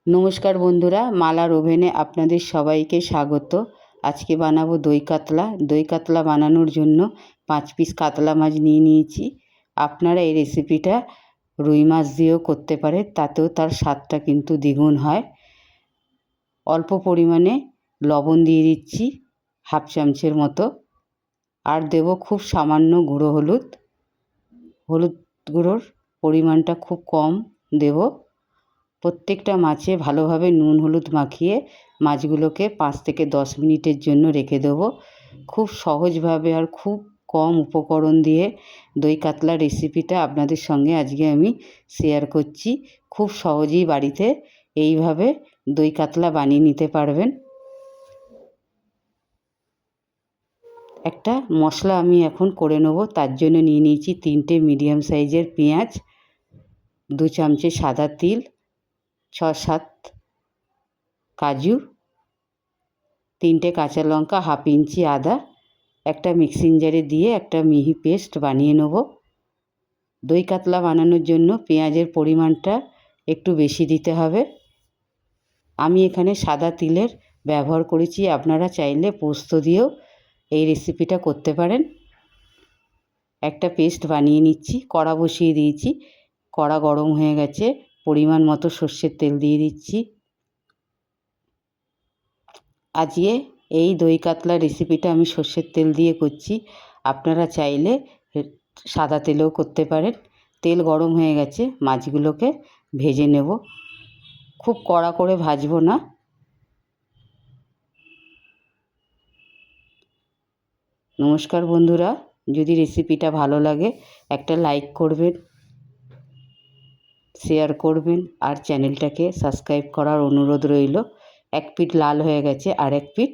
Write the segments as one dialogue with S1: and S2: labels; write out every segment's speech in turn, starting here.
S1: নমস্কার বন্ধুরা, মালার ওভেনে আপনাদের সবাইকে স্বাগত। আজকে বানাবো দই কাতলা। দই কাতলা বানানোর জন্য 5 পিস কাতলা মাছ নিয়ে নিয়েছি। আপনারা এই রেসিপিটা রুই মাছ দিয়েও করতে পারেন, তাতেও তার স্বাদটা কিন্তু দ্বিগুণ হয়। অল্প পরিমাণে লবণ দিয়ে দিচ্ছি, হাফ চামচের মতো। আর দেব খুব সামান্য গুঁড়ো হলুদ। হলুদ গুঁড়োর পরিমাণটা খুব কম দেব। প্রত্যেকটা মাছে ভালোভাবে নুন হলুদ মাখিয়ে মাছগুলোকে 5 থেকে 10 মিনিটের জন্য রেখে দেবো। খুব সহজভাবে আর খুব কম উপকরণ দিয়ে দই কাতলা রেসিপিটা আপনাদের সঙ্গে আজকে আমি শেয়ার করছি। খুব সহজেই বাড়িতে এইভাবে দই কাতলা বানিয়ে নিতে পারবেন। একটা মশলা আমি এখন করে নেব। তার জন্য নিয়ে নিয়েছি 3টে মিডিয়াম সাইজের পেঁয়াজ, 2 চামচে সাদা তিল, 6-7 কাজু, 3টে কাঁচা লঙ্কা, হাফ ইঞ্চি আদা। একটা মিক্সিং জারে দিয়ে একটা মিহি পেস্ট বানিয়ে নেব। দই কাতলা বানানোর জন্য পেঁয়াজের পরিমাণটা একটু বেশি দিতে হবে। আমি এখানে সাদা তিলের ব্যবহার করেছি, আপনারা চাইলে পোস্ত দিয়েও এই রেসিপিটা করতে পারেন। একটা পেস্ট বানিয়ে নিচ্ছি। কড়া বসিয়ে দিয়েছি, কড়া গরম হয়ে গেছে। পরিমাণ মতো সর্ষের তেল দিয়ে দিচ্ছি। আজকে এই দই কাতলা রেসিপিটা আমি সর্ষের তেল দিয়ে করছি, আপনারা চাইলে সাদা তেলেও করতে পারেন। তেল গরম হয়ে গেছে, মাছগুলোকে ভেজে নেব। খুব কড়া করে ভাজবো না। নমস্কার বন্ধুরা, যদি রেসিপিটা ভালো লাগে একটা লাইক করবেন, শেয়ার করবেন আর চ্যানেলটাকে সাবস্ক্রাইব করার অনুরোধ রইল। এক পিঠ লাল হয়ে গেছে, আর এক পিঠ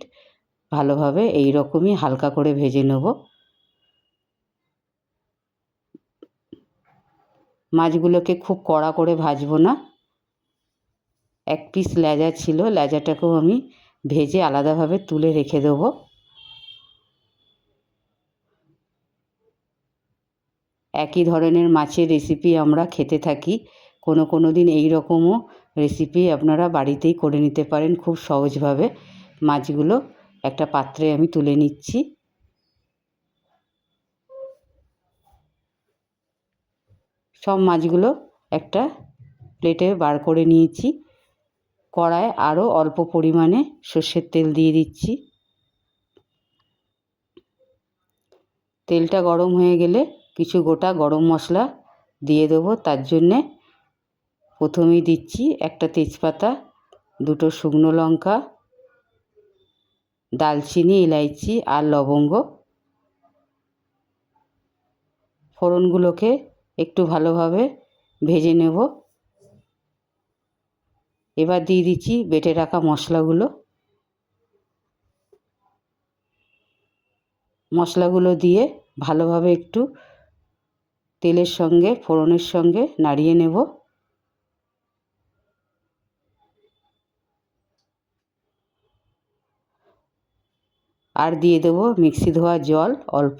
S1: ভালোভাবে এই রকমই হালকা করে ভেজে নেব। মাছগুলোকে খুব কড়া করে ভাজবো না। এক পিস লেজা ছিল, লেজাটাকেও আমি ভেজে আলাদাভাবে তুলে রেখে দেবো। একই ধরনের মাছের রেসিপি আমরা খেতে থাকি। কোনো দিন এই রকমও রেসিপি আপনারা বাড়িতেই করে নিতে পারেন খুব সহজভাবে। মাছগুলো একটা পাত্রে আমি তুলে নিচ্ছি। সব মাছগুলো একটা প্লেটে বার করে নিয়েছি। কড়ায় আরও অল্প পরিমাণে সর্ষের তেল দিয়ে দিচ্ছি। তেলটা গরম হয়ে গেলে কিছু গোটা গরম মশলা দিয়ে দেবো। তার জন্যে প্রথমেই দিচ্ছি একটা তেজপাতা, 2টো শুকনো লঙ্কা, দালচিনি, ইলাইচি আর লবঙ্গ। ফোড়নগুলোকে একটু ভালোভাবে ভেজে নেব। এবার দিয়ে দিচ্ছি বেটে রাখা মশলাগুলো। মশলাগুলো দিয়ে ভালোভাবে একটু তেলের সঙ্গে ফোড়নের সঙ্গে নাড়িয়ে নেব। আর দিয়ে দেব মিক্সি ধোয়া জল অল্প।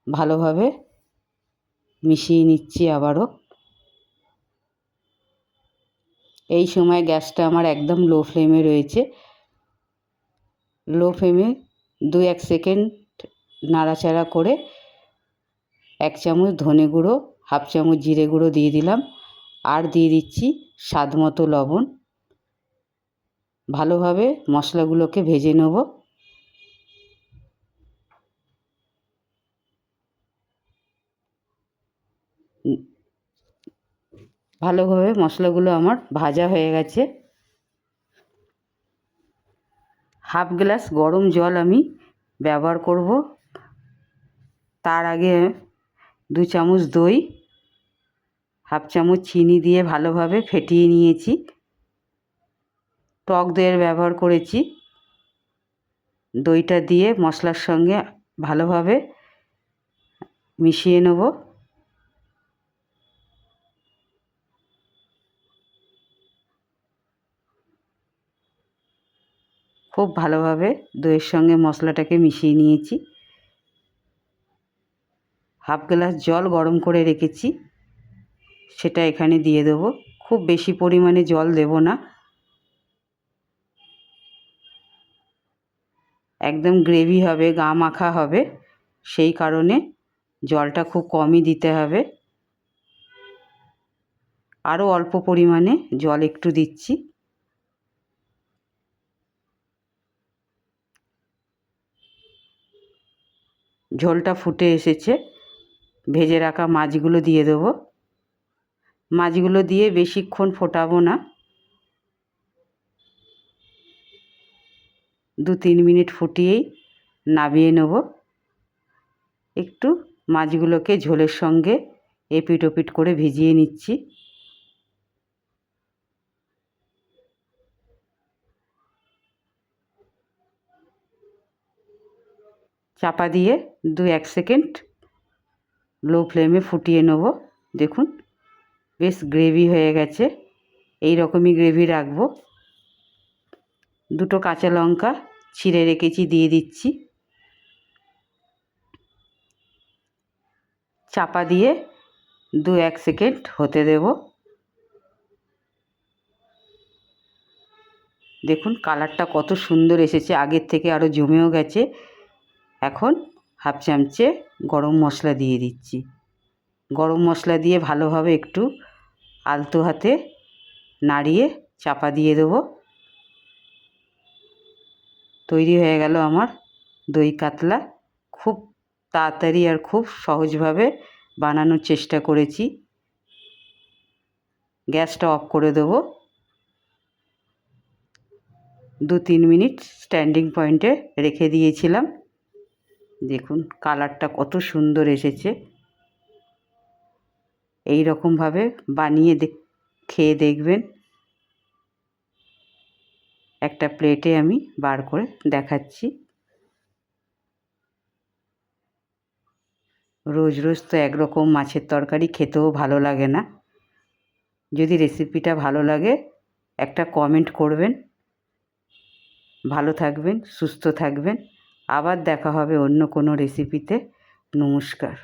S1: ভালোভাবে মিশিয়ে নিচ্ছি আবারও। এই সময় গ্যাসটা আমার একদম লো ফ্লেমে রয়েছে। লো ফ্লেমে 2-1 সেকেন্ড নাড়াচাড়া করে 1 চামচ ধনে গুঁড়ো, হাফ চামচ জিরে গুঁড়ো দিয়ে দিলাম। আর দিয়ে দিচ্ছি স্বাদ মতো লবণ। ভালোভাবে মশলাগুলোকে ভেজে নেব। ভালোভাবে মশলাগুলো আমার ভাজা হয়ে গেছে। হাফ গ্লাস গরম জল আমি ব্যবহার করব। তার আগে 2 চামচ দই, হাফ চামচ চিনি দিয়ে ভালোভাবে ফেটিয়ে নিয়েছি। টক দইয়ের ব্যবহার করেছি। দইটা দিয়ে মশলার সঙ্গে ভালোভাবে মিশিয়ে নেব। খুব ভালোভাবে দইয়ের সঙ্গে মশলাটাকে মিশিয়ে নিয়েছি। হাফ গ্লাস জল গরম করে রেখেছি, সেটা এখানে দিয়ে দেবো। খুব বেশি পরিমাণে জল দেব না, একদম গ্রেভি হবে, গা মাখা হবে, সেই কারণে জলটা খুব কমই দিতে হবে। আরও অল্প পরিমাণে জল একটু দিচ্ছি। ঝোলটা ফুটে এসেছে, ভেজে রাখা মাছগুলো দিয়ে দেবো। মাছগুলো দিয়ে বেশিক্ষণ ফোটাবো না, 2-3 মিনিট ফুটিয়েই নামিয়ে নেব। একটু মাছগুলোকে ঝোলের সঙ্গে এপিট ওপিট করে ভিজিয়ে নিচ্ছি। চাপা দিয়ে 2-1 সেকেন্ড লো ফ্লেমে ফুটিয়ে নেব। দেখুন বেশ গ্রেভি হয়ে গেছে, এই রকমই গ্রেভি রাখবো। 2টো কাঁচা লঙ্কা ছিঁড়ে রেখেছি, দিয়ে দিচ্ছি। চাপা দিয়ে 2-1 সেকেন্ড হতে দেব। দেখুন কালারটা কত সুন্দর এসেছে, আগের থেকে আরও জমেও গেছে। এখন হাফ চামচে গরম মশলা দিয়ে দিচ্ছি। গরম মশলা দিয়ে ভালোভাবে একটু আলতো হাতে নাড়িয়ে চাপা দিয়ে দেবো। তৈরি হয়ে গেল আমার দই কাতলা। খুব তাড়াতাড়ি আর খুব সহজভাবে বানানোর চেষ্টা করেছি। গ্যাসটা অফ করে দেবো। 2-3 মিনিট স্ট্যান্ডিং পয়েন্টে রেখে দিয়েছিলাম। দেখুন কালারটা কত সুন্দর এসেছে। এই রকমভাবে বানিয়ে খেয়ে দেখবেন। একটা প্লেটে আমি বার করে দেখাচ্ছি। রোজ রোজ তো একরকম মাছের তরকারি খেতেও ভালো লাগে না। যদি রেসিপিটা ভালো লাগে একটা কমেন্ট করবেন। ভালো থাকবেন, সুস্থ থাকবেন। আবার দেখা হবে অন্য কোনো রেসিপিতে। নমস্কার।